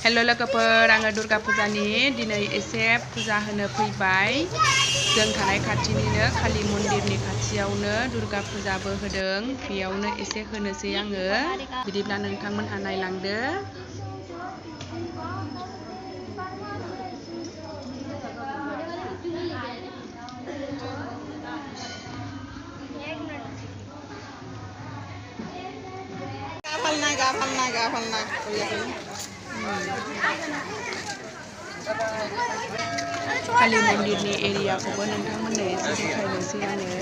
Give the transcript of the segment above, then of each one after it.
Hello लोगोफोर आङो दुर्गा फुजानि दिनै एसे फुजा होनो फैबाय। जों थानाय खाथिनिनो काली मन्दिरनि खाथियावनो दुर्गा फुजाबो होदों। बेयावनो एसे होनोसै आङो। बिदिब्ला नोंथांमोनहा नायलांदो। काली मन्दिरनि एरियाखौबो नोंथांमोननो एसे देखायनोसै आङो।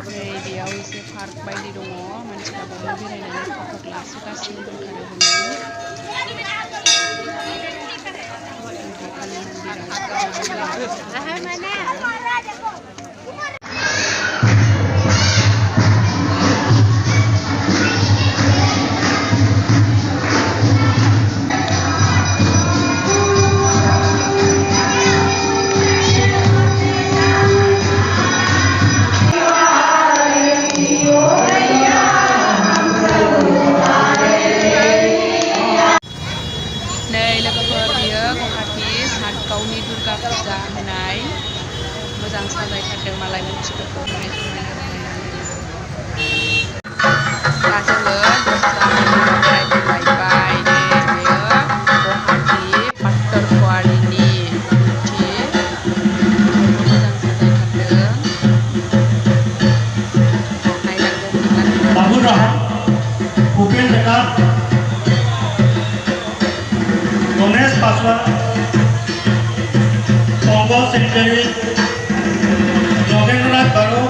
नै बेयाव एसे पार्क बायदि दङ। मानसिफ्रा बावनो बेरायनानै फट' लासोगासिनो दंथारो हनै। काली नै लोगोफोर बियो गुवाहाटी सातगावनि दुर्गा फुजा होनाय। मोजां साजायथारदों मालाय मुरथिफोरखौ हनै समायना रमायनानो। दा जोङो दस्रा मन्दिराव बेरायफैलायबाय। नै बेयो गुवाहाटी पात्तरक'वारिनि मुरथि। बेखौबो मोजां साजायथारदों। नायलांदो बिदिब्ला नोंथांमोनहा। गणेश पासवान, संगो सेक्रेटारी, योगेंद्रनाथ बारू,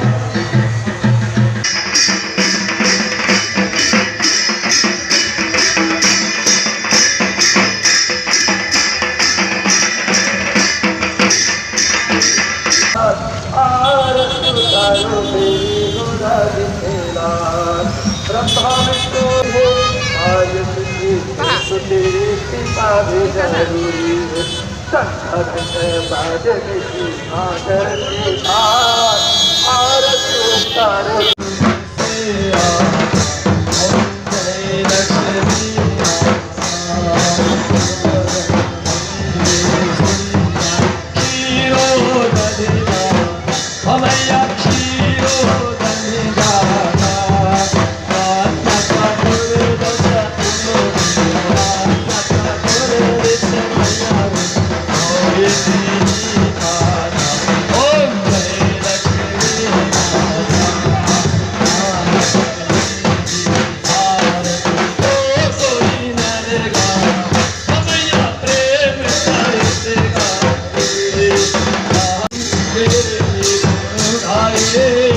Yeah.